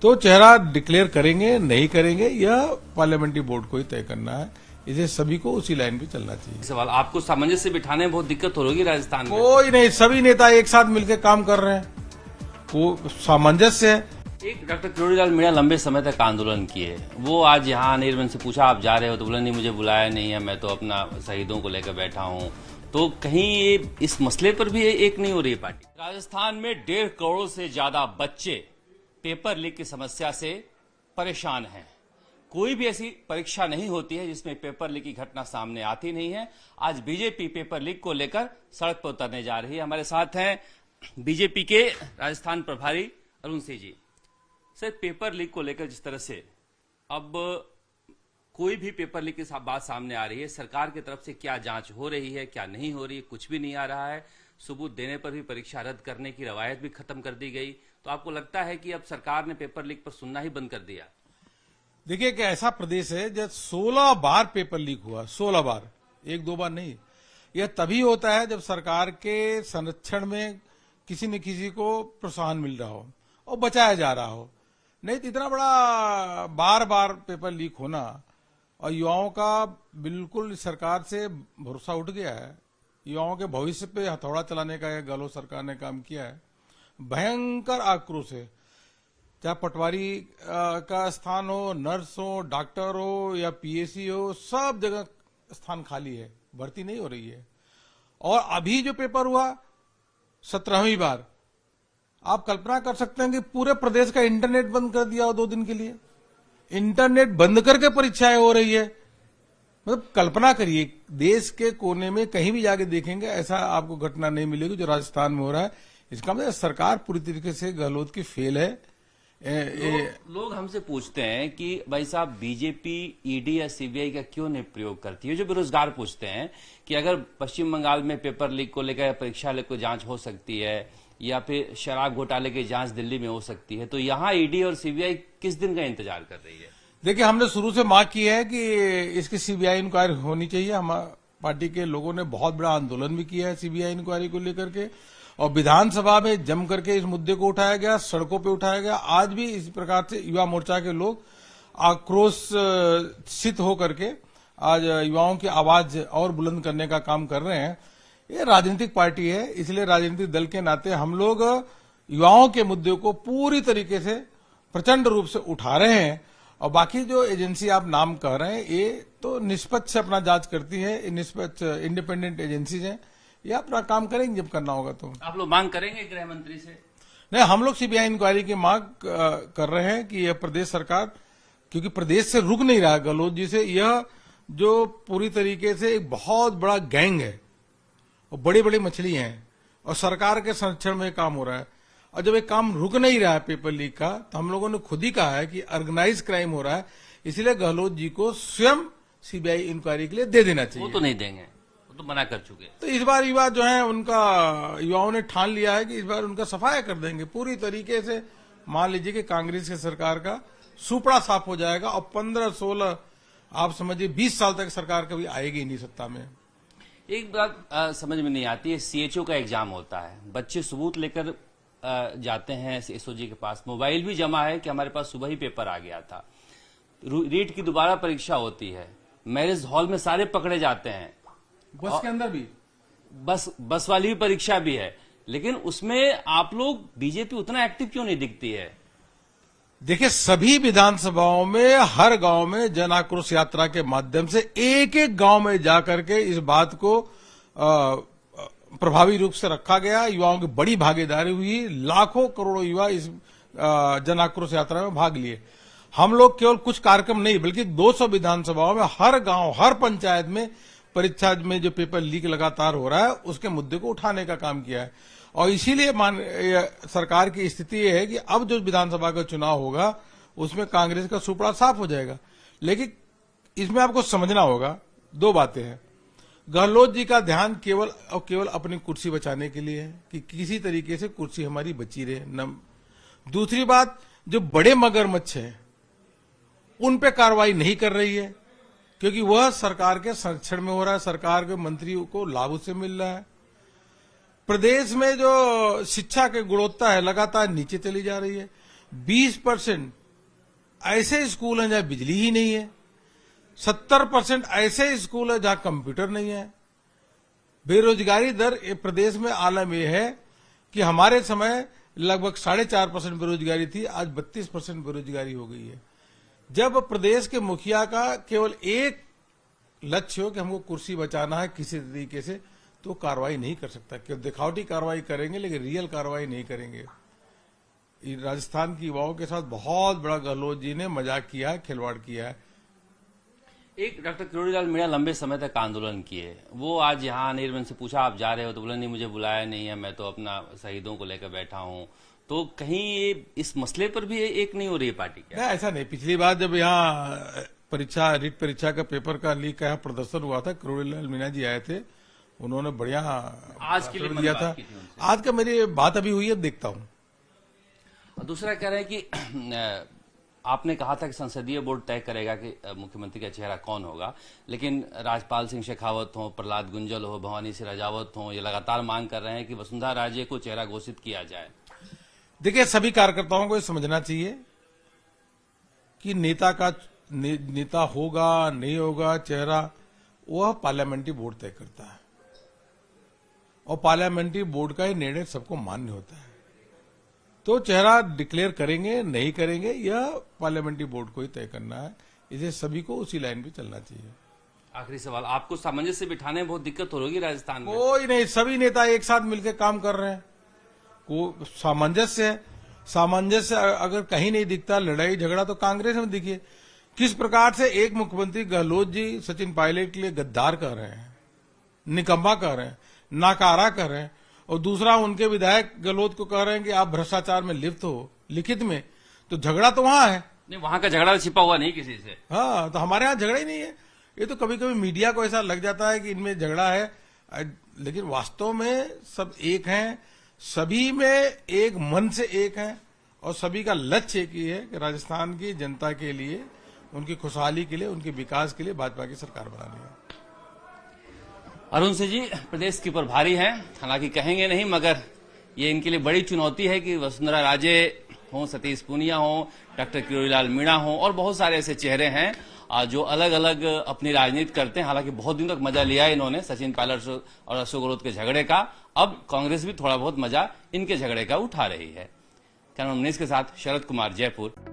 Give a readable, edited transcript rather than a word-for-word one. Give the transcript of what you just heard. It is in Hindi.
तो चेहरा डिक्लेयर करेंगे नहीं करेंगे यह पार्लियामेंट्री बोर्ड को ही तय करना है। इसे सभी को उसी लाइन पे चलना चाहिए। सवाल, आपको सामंजस्य बिठाने में बहुत दिक्कत हो रही राजस्थान में? कोई नहीं, सभी नेता एक साथ मिलकर काम कर रहे हैं, वो सामंजस्य है। एक डॉक्टर किरोड़ीलाल मीणा लंबे समय तक आंदोलन किए, वो आज यहाँ अनिर्बन से पूछा आप जा रहे हो तो बोला नहीं मुझे बुलाया नहीं है, मैं तो अपना शहीदों को लेकर बैठा हूँ। तो कहीं ये इस मसले पर भी एक नहीं हो रही है पार्टी? राजस्थान में 1.5 करोड़ से ज्यादा बच्चे पेपर लीक की समस्या से परेशान हैं। कोई भी ऐसी परीक्षा नहीं होती है जिसमें पेपर लीक की घटना सामने आती नहीं है। आज बीजेपी पेपर लीक को लेकर सड़क पर उतरने जा रही है। हमारे साथ हैं बीजेपी के राजस्थान प्रभारी Arun Singh ji. Sir, paper leak को लेकर जिस तरह से अब कोई भी पेपर लीक की बात सामने आ रही है, सरकार की तरफ से क्या जांच हो रही है, क्या नहीं हो रही है, कुछ भी नहीं आ रहा है। सबूत देने पर भी परीक्षा रद्द करने की रवायत भी खत्म कर दी गई। तो आपको लगता है कि अब सरकार ने पेपर लीक पर सुनना ही बंद कर दिया? देखिए कि ऐसा प्रदेश है जब 16 बार पेपर लीक हुआ, 16 बार, एक दो बार नहीं। यह तभी होता है जब सरकार के संरक्षण में किसी न किसी को प्रोत्साहन मिल रहा हो और बचाया जा रहा हो। नहीं तो इतना बड़ा बार बार पेपर लीक होना, और युवाओं का बिल्कुल सरकार से भरोसा उठ गया है। युवाओं के भविष्य पे हथौड़ा चलाने का यह गहलोत सरकार ने काम किया है। भयंकर आक्रोश है, चाहे पटवारी का स्थान हो, नर्स हो, डॉक्टर हो या पीएसी हो, सब जगह स्थान खाली है, भर्ती नहीं हो रही है। और अभी जो पेपर हुआ 17वीं बार, आप कल्पना कर सकते हैं कि पूरे प्रदेश का इंटरनेट बंद कर दिया हो 2 दिन के लिए। इंटरनेट बंद करके परीक्षाएं हो रही है। मतलब कल्पना करिए, देश के कोने में कहीं भी जाके देखेंगे ऐसा आपको घटना नहीं मिलेगी जो राजस्थान में हो रहा है। इसका मतलब सरकार पूरी तरीके से गहलोत की फेल है। लोग हमसे पूछते हैं कि भाई साहब बीजेपी ईडी या सीबीआई का क्यों नहीं प्रयोग करती है? जो बेरोजगार पूछते हैं कि अगर पश्चिम बंगाल में पेपर लीक को लेकर परीक्षा लेकर जांच हो सकती है या फिर शराब घोटाले की जांच दिल्ली में हो सकती है, तो यहाँ ईडी और सीबीआई किस दिन का इंतजार कर रही है? देखिए, हमने शुरू से मांग की है कि इसकी सीबीआई इंक्वायरी होनी चाहिए। हमारी पार्टी के लोगों ने बहुत बड़ा आंदोलन भी किया है सीबीआई इंक्वायरी को लेकर के, और विधानसभा में जम करके इस मुद्दे को उठाया गया, सड़कों पे उठाया गया। आज भी इस प्रकार से युवा मोर्चा के लोग आक्रोशित होकर के आज युवाओं की आवाज और बुलंद करने का काम कर रहे हैं। ये राजनीतिक पार्टी है, इसलिए राजनीतिक दल के नाते हम लोग युवाओं के मुद्दे को पूरी तरीके से प्रचंड रूप से उठा रहे हैं। और बाकी जो एजेंसी आप नाम कह रहे हैं, ये तो निष्पक्ष अपना जांच करती है, निष्पक्ष इंडिपेंडेंट एजेंसीज हैं, ये अपना काम करेंगे जब करना होगा। तो आप लोग मांग करेंगे गृह मंत्री से? नहीं, हम लोग सीबीआई इंक्वायरी की मांग कर रहे हैं कि यह प्रदेश सरकार, क्योंकि प्रदेश से रुक नहीं रहा गहलोत जी से, यह जो पूरी तरीके से एक बहुत बड़ा गैंग है और बड़ी बड़ी मछली हैं, और सरकार के संरक्षण में काम हो रहा है। और जब एक काम रुक नहीं रहा है पेपर लीक का, तो हम लोगों ने खुद ही कहा है कि ऑर्गेनाइज क्राइम हो रहा है, इसलिए गहलोत जी को स्वयं सीबीआई इंक्वायरी के लिए दे देना चाहिए। वो तो नहीं देंगे, वो तो मना कर चुके। तो इस बार युवा जो है उनका, युवाओं ने ठान लिया है कि इस बार उनका सफाया कर देंगे पूरी तरीके से। मान लीजिए कि कांग्रेस की सरकार का सुपड़ा साफ हो जाएगा, और 15-16 आप समझिए 20 साल तक सरकार कभी आएगी नहीं सत्ता में। एक बात समझ में नहीं आती है, सीएचओ का एग्जाम होता है, बच्चे सबूत लेकर जाते हैं एसओजी के पास, मोबाइल भी जमा है कि हमारे पास सुबह ही पेपर आ गया था। रीट की दोबारा परीक्षा होती है, मैरिज हॉल में सारे पकड़े जाते हैं, बस के अंदर भी बस वाली भी परीक्षा भी है, लेकिन उसमें आप लोग बीजेपी उतना एक्टिव क्यों नहीं दिखती है? देखिए, सभी विधानसभाओं में हर गांव में जन आक्रोश यात्रा के माध्यम से एक एक गांव में जाकर के इस बात को प्रभावी रूप से रखा गया। युवाओं की बड़ी भागीदारी हुई, लाखों करोड़ों युवा इस जन आक्रोश यात्रा में भाग लिए। हम लोग केवल कुछ कार्यक्रम नहीं बल्कि 200 विधानसभाओं में हर गांव हर पंचायत में परीक्षा में जो पेपर लीक लगातार हो रहा है उसके मुद्दे को उठाने का काम किया है। और इसीलिए सरकार की स्थिति ये है कि अब जो विधानसभा का चुनाव होगा उसमें कांग्रेस का सुपड़ा साफ हो जाएगा। लेकिन इसमें आपको समझना होगा 2 बातें हैं। गहलोत जी का ध्यान केवल और केवल अपनी कुर्सी बचाने के लिए है कि किसी तरीके से कुर्सी हमारी बची रहे। दूसरी बात, जो बड़े मगरमच्छ हैं उन पे कार्रवाई नहीं कर रही है, क्योंकि वह सरकार के संरक्षण में हो रहा है, सरकार के मंत्रियों को लाभ उससे मिल रहा है। प्रदेश में जो शिक्षा की गुणवत्ता है लगातार नीचे चली जा रही है। 20% ऐसे स्कूल हैं जहां बिजली ही नहीं है, 70% ऐसे स्कूल है जहां कंप्यूटर नहीं है। बेरोजगारी दर प्रदेश में आलम यह है कि हमारे समय लगभग 4.5% बेरोजगारी थी, आज 32% बेरोजगारी हो गई है। जब प्रदेश के मुखिया का केवल एक लक्ष्य हो कि हमको कुर्सी बचाना है किसी तरीके से, तो कार्रवाई नहीं कर सकता। केवल दिखावटी कार्रवाई करेंगे लेकिन रियल कार्रवाई नहीं करेंगे। राजस्थान की युवाओं के साथ बहुत बड़ा गहलोत जी ने मजाक किया है, खिलवाड़ किया है। एक डॉक्टर किरोड़ीलाल मीणा लंबे समय तक आंदोलन किए, वो आज यहाँ आने मैंने से पूछा आप जा रहे हो, तो बोला नहीं मुझे बुलाया नहीं है, मैं तो अपना शहीदों को लेकर बैठा हूँ। तो कहीं ये इस मसले पर भी एक नहीं हो रही है पार्टी क्या? नहीं, ऐसा नहीं। पिछली बार जब यहाँ रीट परीक्षा का पेपर का लीक का प्रदर्शन हुआ था, किरोड़ीलाल मीणा जी आए थे, उन्होंने बढ़िया आज के लिए दिया था। आज का मेरी बात अभी हुई है, देखता हूँ। दूसरा कह रहे हैं कि आपने कहा था कि संसदीय बोर्ड तय करेगा कि मुख्यमंत्री का चेहरा कौन होगा, लेकिन राजपाल सिंह शेखावत हो, प्रहलाद गुंजल हो, भवानी सिंह राजावत हो, ये लगातार मांग कर रहे हैं कि वसुंधरा राजे को चेहरा घोषित किया जाए। देखिए, सभी कार्यकर्ताओं को ये समझना चाहिए कि नेता होगा नहीं होगा चेहरा, वह पार्लियामेंट्री बोर्ड तय करता है और पार्लियामेंट्री बोर्ड का ही निर्णय सबको मान्य होता है। तो चेहरा डिक्लेयर करेंगे नहीं करेंगे, यह पार्लियामेंट्री बोर्ड को ही तय करना है। इसे सभी को उसी लाइन पे चलना चाहिए। आखिरी सवाल, आपको सामंजस्य बिठाने में बहुत दिक्कत हो रही है राजस्थान में? कोई नहीं, सभी नेता एक साथ मिलकर काम कर रहे हैं। को सामंजस्य है। सामंजस्य अगर कहीं नहीं दिखता, लड़ाई झगड़ा तो कांग्रेस में दिखिए। किस प्रकार से एक मुख्यमंत्री गहलोत जी सचिन पायलट के लिए गद्दार कह रहे हैं, निकम्मा कह रहे हैं, नाकारा कह रहे हैं, और दूसरा उनके विधायक गहलोत को कह रहे हैं कि आप भ्रष्टाचार में लिप्त हो लिखित में। तो झगड़ा तो वहां है। नहीं, वहां का झगड़ा छिपा हुआ नहीं किसी से। हाँ, तो हमारे यहाँ झगड़ा ही नहीं है। ये तो कभी कभी मीडिया को ऐसा लग जाता है कि इनमें झगड़ा है, लेकिन वास्तव में सब एक हैं। सभी में एक मन से एक हैं और सभी का लक्ष्य एक ही है कि राजस्थान की जनता के लिए, उनकी खुशहाली के लिए, उनके विकास के लिए भाजपा की सरकार बनानी है। अरुण सिंह जी प्रदेश के ऊपर भारी हैं, हालांकि कहेंगे नहीं, मगर ये इनके लिए बड़ी चुनौती है कि वसुंधरा राजे हों, सतीश पूनिया हों, डॉक्टर किरोड़ीलाल मीणा हों और बहुत सारे ऐसे चेहरे हैं जो अलग अलग अपनी राजनीति करते हैं। हालांकि बहुत दिन तक मजा लिया है इन्होंने सचिन पायलट और अशोक गहलोत के झगड़े का। अब कांग्रेस भी थोड़ा बहुत मजा इनके झगड़े का उठा रही है। कैमरा मैन के साथ शरद कुमार, जयपुर।